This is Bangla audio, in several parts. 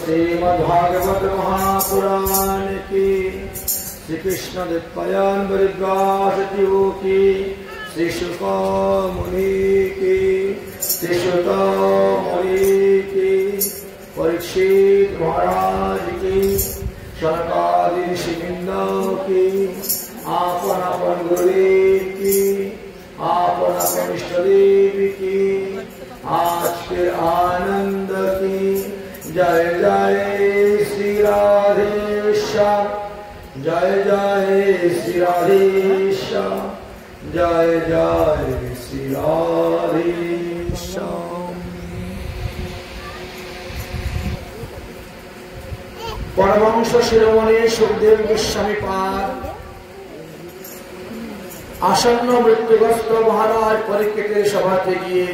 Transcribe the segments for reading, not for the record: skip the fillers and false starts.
श्रीमद्भागवत महापुराण की, श्री कृष्ण दिव्यान व्यास जीवों की, श्री शुक मुनि की, श्रीसुत मुनि की, परीक्षित महाराज की, शनकादि ऋषिवृंद की, आपन आपन गुरुदेव की, आपन आपन इष्ट देव की, आज के आनंद की। जय जय श्री राधेश्याम, जय जय श्री राधेश्याम, जय जय श्री राधेश्याम। परमहंस शिरोमणि सुखदेव गोस्वामी पाद आसन्न मृत्युग्रस्त महाराज परीक्षितेर सभाते गিয়ে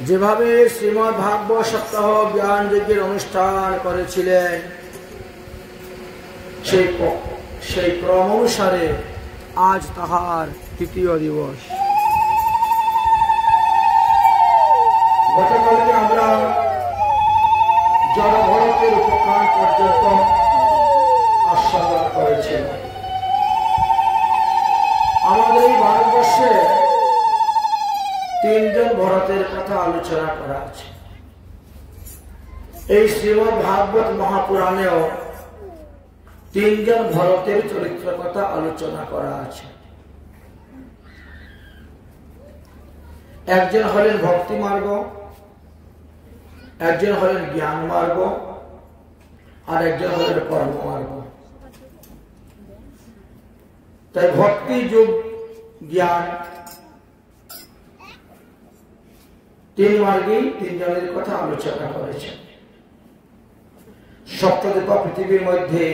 যেভাবে শ্রীমদ্ ভাগবত সপ্তাহ জ্ঞান যজ্ঞের অনুষ্ঠান করেছিলেন সেই ক্রম অনুসারে আজ তাহার তৃতীয় দিবস। গতকালকে আমরা জড়ভরতের উপকার পর্যন্ত আস্বাদন করেছিলাম। আমাদের এই ভারতবর্ষে তিনজন ভরতের কথা আলোচনা করা আছে। এই শ্রীমদ্ ভাগবত মহাপুরাণেও তিনজন ভরতের চরিত্র কথা আলোচনা করা আছে। একজন হলেন ভক্তি মার্গ, একজন হলেন জ্ঞান মার্গ, আর একজন হলেন কর্ম মার্গ। তাই ভক্তি যোগ জ্ঞান তিন মার্গেই তিনজনের কথা আলোচনা করেছে। সপ্তদ্বীপ পৃথিবীর মধ্যে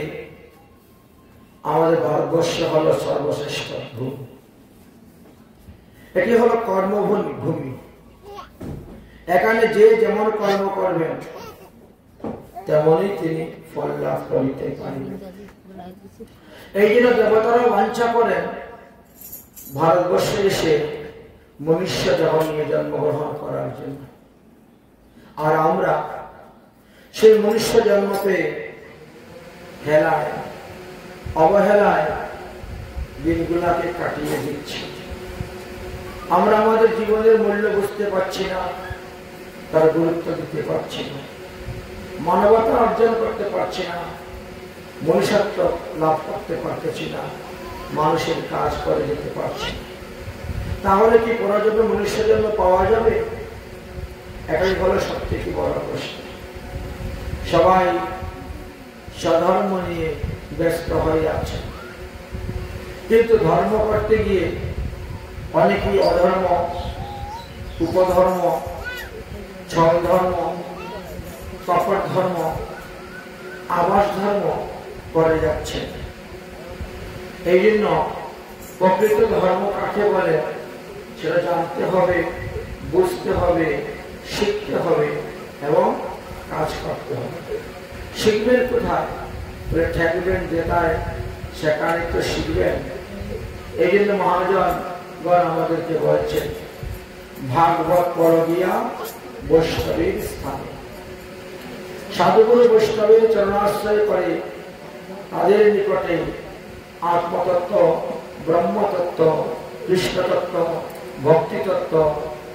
আমাদের ভারতবর্ষ হল সর্বশ্রেষ্ঠ ভূমি। এটি হলো কর্মভূমি। এখানে যে যেমন কর্ম করবেন তেমনই তিনি ফল লাভ করিতে পারবেন। এই জন্য দেবতারাও বাঞ্ছা করেন ভারতবর্ষে এসে মনুষ্য দেহ নিয়ে জন্মগ্রহণ করার জন্য। আর আমরা সেই মনুষ্য জন্ম পেয়ে হেলায় অবহেলায় দিনগুলাকে কাটিয়ে দিচ্ছি। আমরা আমাদের জীবনের মূল্য বুঝতে পারছি না, তার গুরুত্ব দিতে পারছি না, মানবতা অর্জন করতে পারছি না, মনুষ্যত্ব লাভ করতে পারতেছি না, মানুষের কাজ করে যেতে পারছি না। তাহলে কি পুনর্জন্ম মনুষ্য জন্ম পাওয়া যাবে? এটাই হলো সবথেকে বড় প্রশ্ন। সবাই স্বধর্ম নিয়ে ব্যস্ত হয়ে আছে, কিন্তু ধর্ম করতে গিয়ে অনেকেই অধর্ম, উপধর্ম, ছল ধর্ম, কপট ধর্ম, আবাস ধর্ম করে যাচ্ছে। এই জন্য প্রকৃত ধর্ম কাকে বলে সেটা জানতে হবে, বুঝতে হবে, শিখতে হবে এবং কাজ করতে হবে। শিখবেন কোথায়? ঠেকবেন যেটায় সেখানে তো শিখবেন। এই জন্য মহাজনগণ আমাদেরকে বলছেন ভাগবত পড় গিয়া বৈষ্ণবের স্থানে। সাধুগুরু বৈষ্ণবের চরণাশ্রয় করে তাদের নিকটে আত্মতত্ত্ব, ব্রহ্মতত্ত্ব, কৃষ্ণতত্ত্ব, ভক্তিতত্ত্ব,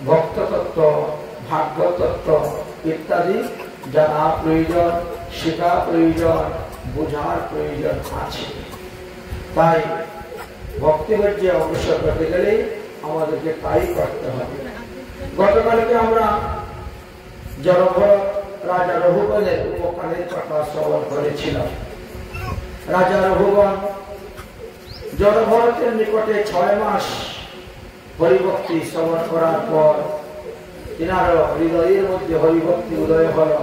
ভক্ততত্ত্ব, ভাগবতত্ত্ব ইত্যাদি জানা প্রয়োজন, শেখা প্রয়োজন, বোঝার প্রয়োজন আছে। তাই ভক্তিবর্জ্যে অগ্রসর করতে গেলে আমাদেরকে তাই করতে হবে। গতকালকে আমরা জড়ভরত রাজা রঘুগণের উপকারের কথা শ্রবণ করেছিলাম। রাজা রঘুগণ জড়ভরতের নিকটে 6 মাস হরিভক্তি শ্রবণ করার পর তিনার হৃদয়ের মধ্যে হরিভক্তি উদয় হল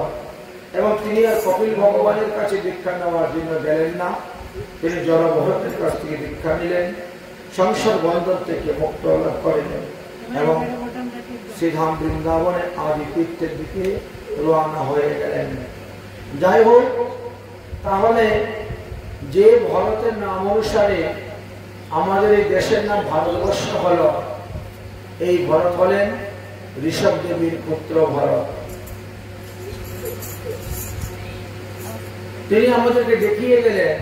এবং তিনি আর কপিল ভগবানের কাছে দীক্ষা নেওয়ার জন্য গেলেন না। তিনি জড়ভরতের কাছ থেকে দীক্ষা নিলেন, সংসার বন্ধন থেকে মুক্ত লাভ করিলেন এবং শ্রীধাম বৃন্দাবনে আদি তীর্থের দিকে রওনা হয়ে গেলেন। যাই হোক, তাহলে যে ভরতের নাম অনুসারে আমাদের এই দেশের নাম ভারতবর্ষ হল, এই ভরত হলেন ঋষভ দেবীর পুত্র ভরত। তিনি আমাদেরকে দেখিয়ে গেলেন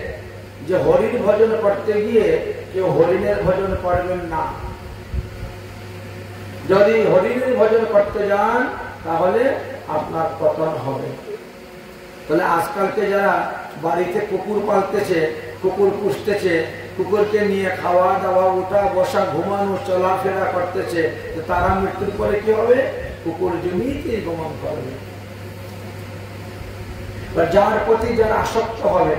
যে হরির ভজন করতে গিয়ে কেউ হরিণের ভজন করবেন না। যদি হরিণের ভজন করতে যান তাহলে আপনার পতন হবে। তাহলে আজকালকে যারা বাড়িতে কুকুর পালতেছে, কুকুর পুষতেছে, কুকুরকে নিয়ে খাওয়া দাওয়া, উঠা বসা, ঘুমানো, চলাফেরা করতেছে, তারা মৃত্যুর পরে কি হবে? কুকুর জমিতেই গমন করবে। যার প্রতি যারা আসক্ত হবে,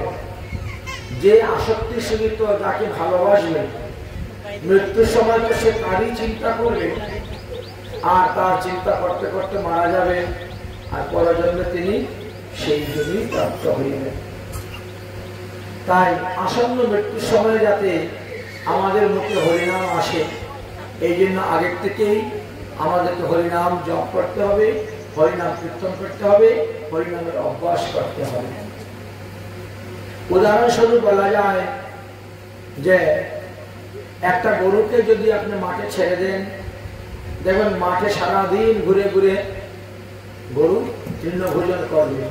যে আসক্তি সীমিত, যাকে ভালোবাসবে, মৃত্যুর সময় তো সে তারই চিন্তা করবে, আর তার চিন্তা করতে করতে মারা যাবে, আর পরজন্মে তিনি সেই জন্যই প্রাপ্ত হইবেন। তাই আসন্ন মৃত্যুর সময় যাতে আমাদের মুখে হরিনাম আসে, এই জন্য আগের থেকেই আমাদেরকে হরিনাম জপ করতে হবে, হরিনাম কীর্তন করতে হবে, হরিনামের অভ্যাস করতে হবে। উদাহরণস্বরূপ বলা যায় যে একটা গরুকে যদি আপনি মাঠে ছেড়ে দেন, দেখবেন মাঠে সারাদিন ঘুরে ঘুরে গরু তৃণভোজন করবে,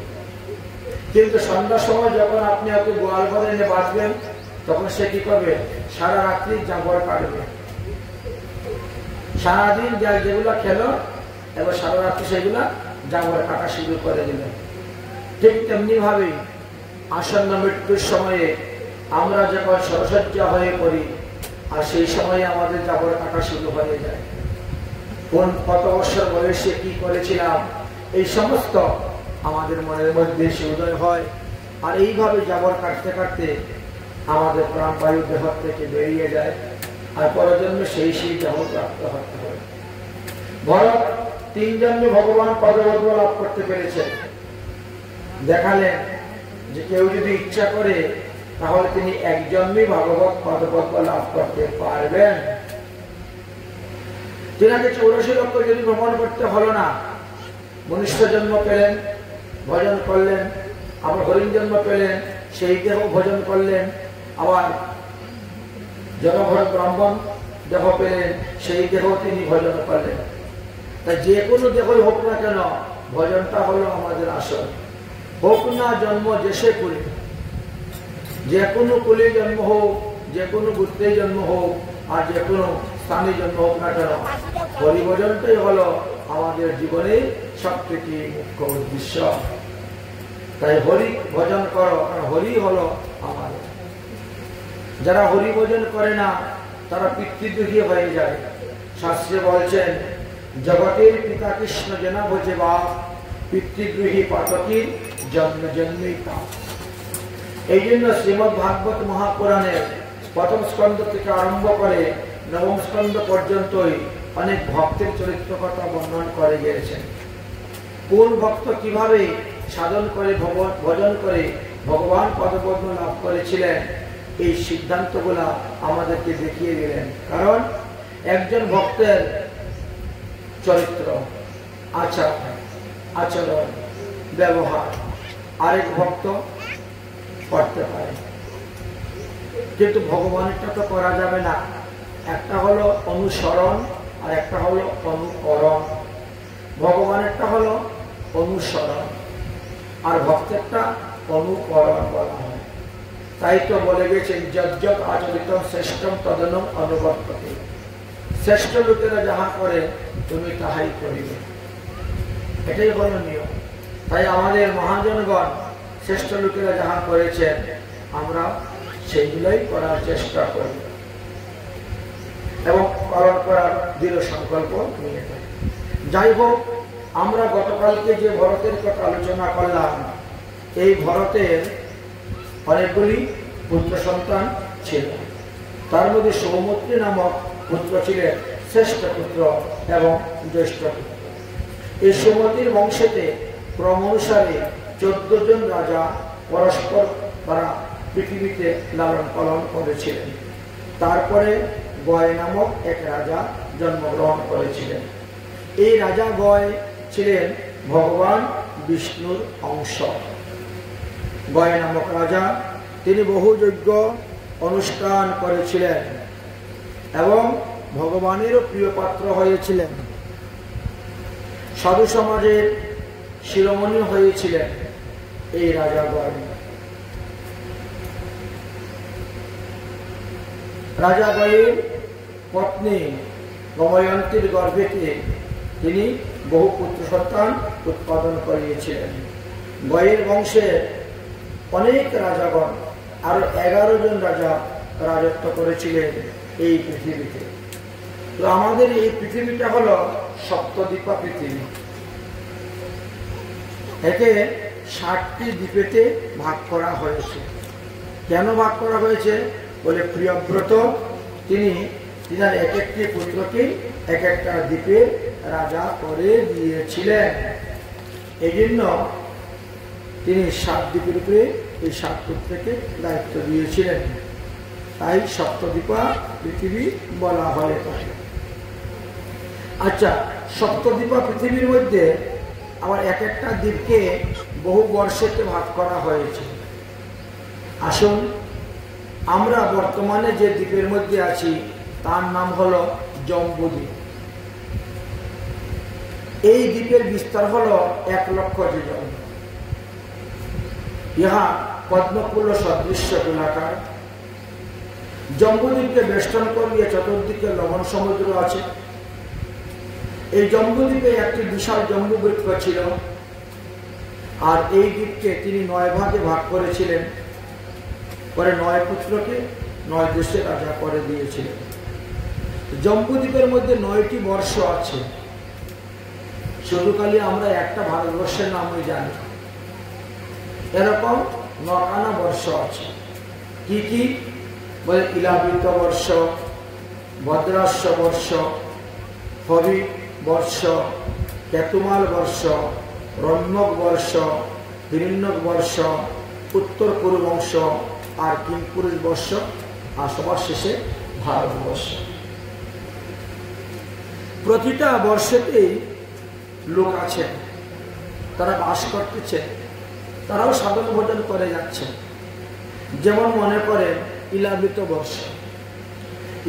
কিন্তু সন্ধ্যার সময় যখন আপনি ওকে গোয়াল ঘরে এনে বাঁধবেন, তখন সে কি করবে? সারা রাত্রি জাবর কাটবে। সারাদিন যেগুলা খেলো, এবার সারা রাত্রি সেগুলা জাবর কাটা শুরু করে দিল। ঠিক তেমনি ভাবে আসন্ন মৃত্যুর সময়ে আমরা যখন সরসজ্জা হয়ে পড়ি, আর সেই সময়ে আমাদের জাবর কাটা শুরু হয়ে যায়। কত বছর বয়সে কি করেছিলাম, এই সমস্ত আমাদের মনের মধ্যে সে উদয় হয়, আর এইভাবে জাবর কাটতে কাটতে আমাদের প্রাণবায়ু দেহ থেকে বেরিয়ে যায়, আর পরজন্মে সেই দেহ প্রাপ্ত হতে হয়। ভরত 3 জন্মে ভগবান পদপদ্ম লাভ করতে পেরেছেন। দেখালেন যে কেউ যদি ইচ্ছা করে তাহলে তিনি 1 জন্মে ভগবত পদপদ্ম লাভ করতে পারবেন। তিনাকে 84 লক্ষ যদি ভ্রমণ করতে হলো না, মনুষ্য জন্ম পেলেন, ভজন করলেন, আবার হরিণ জন্ম পেলেন, সেই দেহ ভজন করলেন, আবার জনভর ব্রাহ্মণ দেহ পেলেন, সেই দেহ তিনি ভজন করলেন। তাই যে কোনো দেহই হোক না কেন, ভজনটা হলো আমাদের আসল। হোক না জন্ম যেসে কুলে, যে কোনো কুলে জন্ম হোক, যে কোনো গোত্রে জন্ম হোক, আর যে কোনো স্থানে জন্ম হোক না কেন, হরিভজনটাই হলো আমাদের জীবনের সবথেকে মুখ্য উদ্দেশ্য। তাই হরি ভজন করো, কারণ হরি হলো আমাদের। যারা হরি ভজন করে না তারা পিতৃদুহী হয়ে যায়। শাস্ত্রে বলছেন, জগতের পিতা কৃষ্ণ জনা ভোজে বা পিতৃদ্রোহী পাতকীর জন্ম জন্মেই তা। এই জন্য শ্রীমদ্ ভাগবত মহাপুরাণের 1ম স্কন্ধ থেকে আরম্ভ করে 9ম স্কন্ধ পর্যন্তই অনেক ভক্তের চরিত্র কথা বর্ণন করে গিয়েছেন। কোন ভক্ত কিভাবে সাধন করে ভজন করে ভগবান পদপদ্ম লাভ করেছিলেন, এই সিদ্ধান্তগুলা আমাদেরকে দেখিয়ে দিলেন। কারণ একজন ভক্তের চরিত্র, আচরণ, ব্যবহার আরেক ভক্ত করতে পারে, কিন্তু ভগবানেরটা তো করা যাবে না। একটা হলো অনুসরণ আর একটা হলো অনুকরণ। ভগবানেরটা হলো অনুসরণ আর ভক্তেরটা অনুকরণ বলা হয়। তাই তো বলে গেছেন, যজ্জত আচরিত শ্রেষ্ঠম তদনম অনুবর্ততে। শ্রেষ্ঠ লোকেরা যাহা করে তুমি তাহাই করিবে, এটাই হলো নিয়ম। তাই আমাদের মহাজনগণ শ্রেষ্ঠ লোকেরা যাহা করেছেন আমরা সেইগুলোই করার চেষ্টা করি এবং পালন করার দৃঢ় সংকল্প নিয়ে থাকি। যাই হোক, আমরা গতকালকে যে ভরতের কথা আলোচনা করলাম, এই ভরতের অনেকগুলি পুত্র সন্তান ছিল। তার মধ্যে সৌমিত্রী নামক পুত্র ছিলেন শ্রেষ্ঠ পুত্র এবং জ্যেষ্ঠ পুত্র। এই সৌমিত্রীর বংশেতে ক্রম অনুসারে 14 জন রাজা পরস্পর তারা পৃথিবীতে লালন পালন করেছিলেন। তারপরে গয় নামক এক রাজা জন্মগ্রহণ করেছিলেন। এই রাজা গয় ছিলেন ভগবান বিষ্ণুর অংশ। গয় নামক রাজা, তিনি বহু যজ্ঞ অনুষ্ঠান করেছিলেন এবং ভগবানেরও প্রিয় পাত্র হয়েছিলেন। সাধু সমাজের শিরোমণি হয়েছিলেন এই রাজা গয়। রাজা গয়ের পত্নী দময়ন্তীর গর্ভেতে তিনি বহু পুত্র সন্তান উৎপাদন করিয়েছিলেন। গয়ের বংশে অনেক রাজাগণ, আরো 11 জন রাজা রাজত্ব করেছিলেন এই পৃথিবীতে। তো আমাদের এই পৃথিবীটা হলো সপ্তদ্বীপা পৃথিবী। একে 60টি দ্বীপেতে ভাগ করা হয়েছে। কেন ভাগ করা হয়েছে? বলে প্রিয়ব্রত তিনি তিনার এক একটি পুত্রকে এক একটা দ্বীপের রাজা করে দিয়েছিলেন। এই জন্য তিনি 7 দ্বীপের উপরে এই 7 পুত্রকে দায়িত্ব দিয়েছিলেন। তাই সপ্তদ্বীপা পৃথিবী বলা হয়ে থাকে। আচ্ছা, সপ্তদ্বীপা পৃথিবীর মধ্যে আবার এক একটা দ্বীপকে বহু বর্ষেতে ভাগ করা হয়েছে। আসুন, আমরা বর্তমানে যে দ্বীপের মধ্যে আছি তার নাম হলো জম্বুদ্বীপ। এই দ্বীপের বিস্তার হলো 1 লক্ষ যোজন। ইহা পদ্মকুল সদৃশ্য গোলাকার। জম্বুদ্বীপকে বেষ্টন করিয়ে চতুর্দিকে লবণ সমুদ্র আছে। এই জম্বুদ্বীপে একটি বিশাল জম্বু বৃক্ষ ছিল, আর এই দ্বীপকে তিনি 9 ভাগে ভাগ করেছিলেন। পরে 9 পুত্রকে 9 দেশে রাজা করে দিয়েছিলেন। জম্বুদ্বীপের মধ্যে 9টি বর্ষ আছে। শুধু খালি আমরা একটা ভারতবর্ষের নামই জানি। এরকম 9খানা বর্ষ আছে। কি কি? বলে ইলাবৃত বর্ষ, ভদ্রাস্য বর্ষ, হবি বর্ষ, কেতুমাল বর্ষ, রম্যক বর্ষ, হিরণ্যক বর্ষ, উত্তর কুরুবংশ, আর কিংপুরুষ বর্ষ, আর সবার শেষে ভারতবর্ষ। প্রতিটা বর্ষেতেই লোক আছেন, তারা বাস করতেছে, তারাও সাধন ভোজন করে যাচ্ছে। যেমন মনে করেন ইলাবৃত বর্ষ।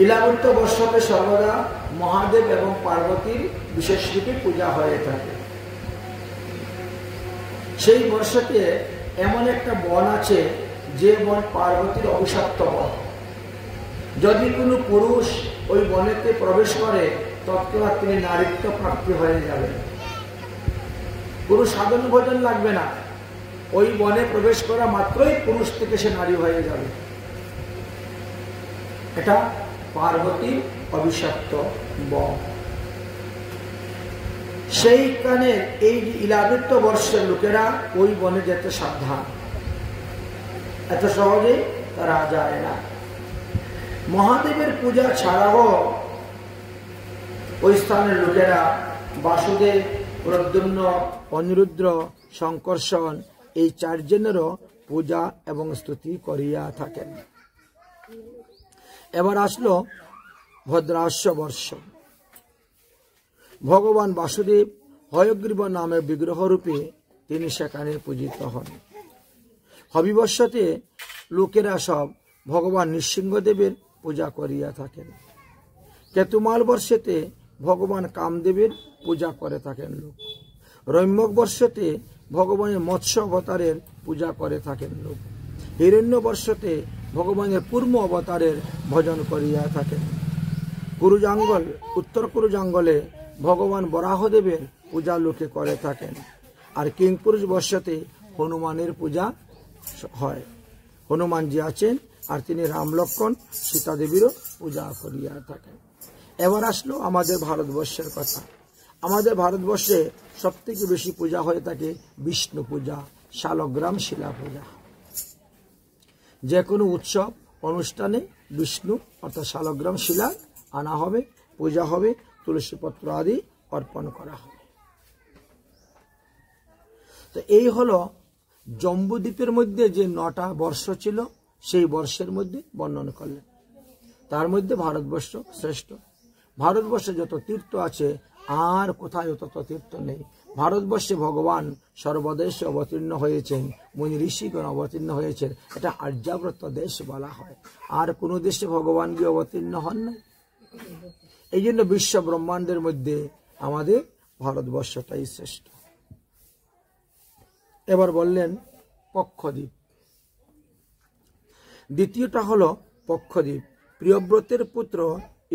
ইলাবৃত বর্ষতে সর্বদা মহাদেব এবং পার্বতীর বিশেষ রূপে পূজা হয়ে থাকে। সেই বর্ষতে এমন একটা বন আছে যে বন পার্বতীর অভিশপ্ত বন। যদি কোনো পুরুষ ওই বনেতে প্রবেশ করে তৎক্ষণাৎ তিনি নারীত্ব প্রাপ্তি হয়ে যাবেন। পুরুষ সাধন ভোজন লাগবে না, ওই বনে প্রবেশ করা মাত্রই পুরুষ থেকে সে নারী হয়ে যাবে। এটা পার্বতীর অভিশপ্ত বন। সেইখানে এই ইলাবৃত বর্ষের লোকেরা ওই বনে যেতে সাবধান, এত সহজে তারা যায় না। মহাদেবের পূজা ছাড়াও ওই স্থানের লোকেরা বাসুদেব, প্রদ্যুম্ন, অনিরুদ্র, শঙ্কর্ষণ এই 4 জনেরও পূজা এবং স্তুতি করিয়া থাকেন। এবার আসলো ভদ্রাস্য বর্ষ। ভগবান বাসুদেব হয়গ্রীব নামে বিগ্রহরূপে তিনি সেখানে পূজিত হন। হবিবর্ষতে লোকেরা সব ভগবান নৃসিংহদেবের পূজা করিয়া থাকেন। কেতুমাল বর্ষেতে ভগবান কামদেবের পূজা করে থাকেন লোক। রম্যক বর্ষতে ভগবানের মৎস্য অবতারের পূজা করে থাকেন লোক। হিরণ্য বর্ষতে ভগবানের পূর্ব অবতারের ভজন করিয়া থাকেন। কুরুজাঙ্গল, উত্তর কুরুজাঙ্গলে ভগবান বরাহদেবের পূজা লোকে করে থাকেন। আর কিংপুরুষ বর্ষতে হনুমানের পূজা হয়। হনুমানজি আছেন, আর তিনি রাম লক্ষ্মণ সীতা দেবীরও পূজা করিয়া থাকেন। এবার আসলো আমাদের ভারতবর্ষের কথা। আমাদের ভারতবর্ষে সবথেকে বেশি পূজা হয়ে থাকে বিষ্ণু পূজা, শালগ্রাম শিলা পূজা। যে কোনো উৎসব অনুষ্ঠানে বিষ্ণু অর্থাৎ শালগ্রাম শিলা আনা হবে, পূজা হবে, তুলসীপত্র আদি অর্পণ করা হবে। তো এই হলো জম্বুদ্বীপের মধ্যে যে 9টা বর্ষ ছিল, সেই বর্ষের মধ্যে বর্ণন করলেন। তার মধ্যে ভারতবর্ষ শ্রেষ্ঠ। ভারতবর্ষে যত তীর্থ আছে আর কোথায় তত তীর্থ নেই। ভারতবর্ষে ভগবান সর্বদেশে অবতীর্ণ হয়েছেন, মুনি ঋষিগণ অবতীর্ণ হয়েছেন। এটা আর্যাবর্ত দেশ বলা হয়। আর কোনো দেশে ভগবান গিয়ে অবতীর্ণ হন নাই। এই জন্য বিশ্ব ব্রহ্মাণ্ডের মধ্যে আমাদের ভারতবর্ষটাই শ্রেষ্ঠ। এবার বললেন পক্ষদ্বীপ। দ্বিতীয়টা হলো পক্ষদ্বীপ। প্রিয়ব্রতের পুত্র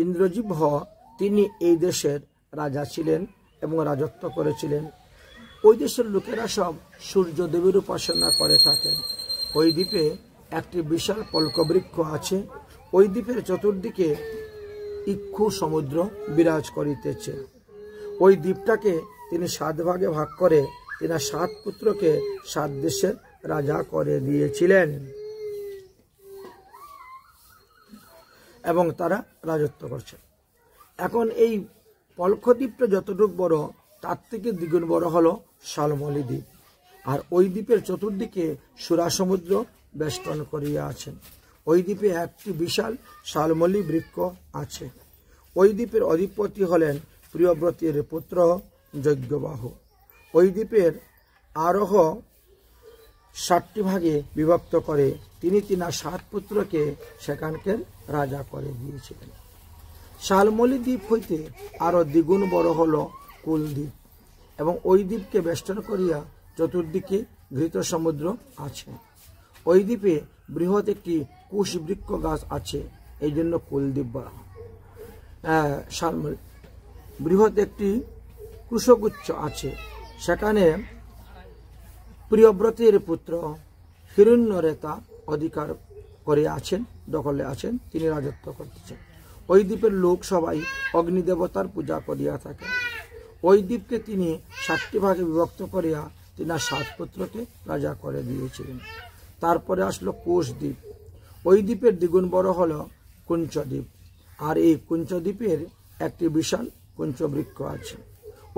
ইন্দ্রজিভ তিনি এই দেশের রাজা ছিলেন এবং রাজত্ব করেছিলেন। ওই দেশের লোকেরা সব সূর্যদেবের উপাসনা করে থাকেন। ওই দ্বীপে একটি বিশাল পল্কবৃক্ষ আছে। ওই দ্বীপের চতুর্দিকে ইক্ষু সমুদ্র বিরাজ করিতেছে। ওই দ্বীপটাকে তিনি 7 ভাগে ভাগ করে তিনি 7 পুত্রকে 7 দেশের রাজা করে দিয়েছিলেন এবং তারা রাজত্ব করছে। এখন এই পলক্ষদ্বীপটা যতটুকু বড় তার থেকে দ্বিগুণ বড় হলো শালমলী দ্বীপ। আর ওই দ্বীপের চতুর্দিকে সুরা সমুদ্র বেষ্টন করিয়া আছেন। ওই দ্বীপে একটি বিশাল শালমলী বৃক্ষ আছে। ওই দ্বীপের অধিপতি হলেন প্রিয়ব্রতের পুত্র যজ্ঞবাহু। ওই দ্বীপের আরোহ 7টি ভাগে বিভক্ত করে তিনি 7 পুত্রকে সেখানকার রাজা করে দিয়েছিলেন। শালমলী দ্বীপ হইতে আরো দ্বিগুণ বড় হলো কুলদ্বীপ এবং ওই দ্বীপকে বেষ্টন করিয়া চতুর্দিকে ঘৃত সমুদ্র আছে। ওই দ্বীপে বৃহৎ একটি কুশ বৃক্ষ গাছ আছে, এই জন্য কুলদ্বীপ বলা হয়। শালমলী বৃহৎ একটি কুশগুচ্ছ আছে, সেখানে প্রিয়ব্রতের পুত্র হিরণ্যরেতা অধিকার করে আছেন, দখলে আছেন, তিনি রাজত্ব করতেছেন। ওই দ্বীপের লোক সবাই অগ্নিদেবতার পূজা করিয়া থাকে। ওই দ্বীপকে তিনি 7টি ভাগে বিভক্ত করিয়া তিনি 7 পুত্রকে রাজা করে দিয়েছিলেন। তারপরে আসলো কোষ দ্বীপ। ওই দ্বীপের দ্বিগুণ বড় হলো কুঞ্চদ্বীপ। আর এই কুঞ্চদ্বীপের একটি বিশাল কুঞ্চবৃক্ষ আছে।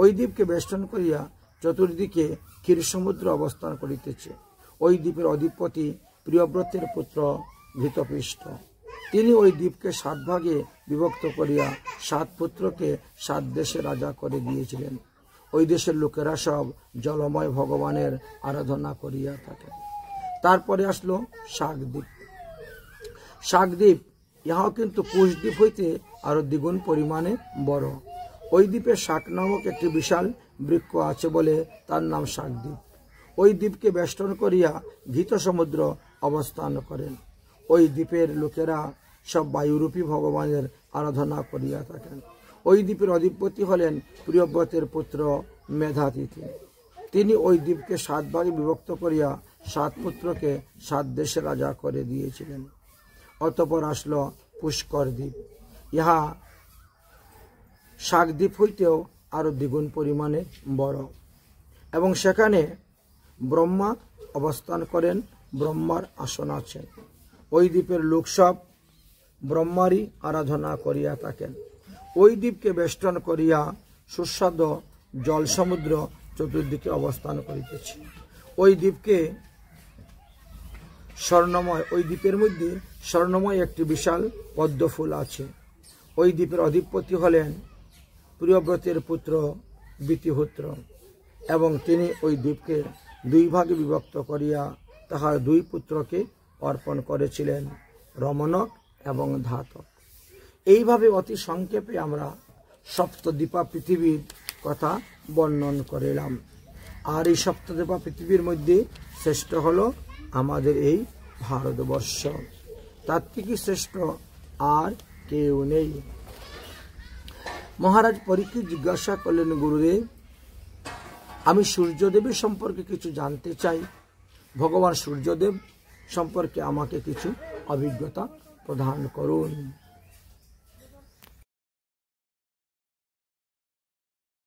ওই দ্বীপকে বেষ্টন করিয়া চতুর্দিকে ক্ষীর সমুদ্র অবস্থান করিতেছে। ওই দ্বীপের অধিপতি প্রিয়ব্রতের পুত্র ঘৃতপৃষ্ঠ। তিনি ওই দ্বীপকে 7 ভাগে বিভক্ত করিয়া 7 পুত্রকে 7 দেশে রাজা করে দিয়েছিলেন। ওই দেশের লোকেরা সব জলময় ভগবানের আরাধনা করিয়া থাকে। তারপরে আসলো শাকদ্বীপ। শাকদ্বীপ ইহাও কিন্তু কুশদ্বীপ হইতে আরো দ্বিগুণ পরিমাণে বড়। ওই দ্বীপে শাক নামক একটি বিশাল বৃক্ষ আছে বলে তার নাম শাকদ্বীপ। ওই দ্বীপকে বেষ্টন করিয়া ঘৃত সমুদ্র অবস্থান করেন। ওই দ্বীপের লোকেরা সব বায়ুরূপী ভগবানের আরাধনা করিয়া থাকেন। ওই দ্বীপের অধিপতি হলেন প্রিয়ব্রতের পুত্র মেধাতিথি। তিনি ওই দ্বীপকে 7 ভাগে বিভক্ত করিয়া 7 পুত্রকে 7 দেশে রাজা করে দিয়েছিলেন। অতঃপর আসলো পুষ্কর দ্বীপ। ইহা শাকদ্বীপ হইতেও আরো দ্বিগুণ পরিমাণে বড় এবং সেখানে ব্রহ্মা অবস্থান করেন, ব্রহ্মার আসন আছে। ওই দ্বীপের লোক সব ব্রহ্মারই আরাধনা করিয়া থাকেন। ওই দ্বীপকে বেষ্টন করিয়া সুস্বাদু জল সমুদ্র চতুর্দিকে অবস্থান করিতেছে। ওই দ্বীপকে স্বর্ণময়, ওই দ্বীপের মধ্যে স্বর্ণময় একটি বিশাল পদ্ম ফুল আছে। ওই দ্বীপের অধিপতি হলেন প্রিয়ব্রতের পুত্র বিতিহোত্র এবং তিনি ওই দ্বীপকে 2 ভাগে বিভক্ত করিয়া তাহার 2 পুত্রকে অর্পণ করেছিলেন, রমণক এবং ধাতক। এইভাবে অতি সংক্ষেপে আমরা সপ্তদ্বীপা পৃথিবীর কথা বর্ণন করিলাম। আর এই সপ্তদ্বীপা পৃথিবীর মধ্যে শ্রেষ্ঠ হলো আমাদের এই ভারতবর্ষ। তার থেকে শ্রেষ্ঠ আর কেউ নেই। মহারাজ পরীক্ষিত জিজ্ঞাসা করলেন, গুরুদেব, আমি সূর্যদেবের সম্পর্কে কিছু জানতে চাই। ভগবান সূর্যদেব সম্পর্কে আমাকে কিছু অভিজ্ঞতা প্রদান করুন।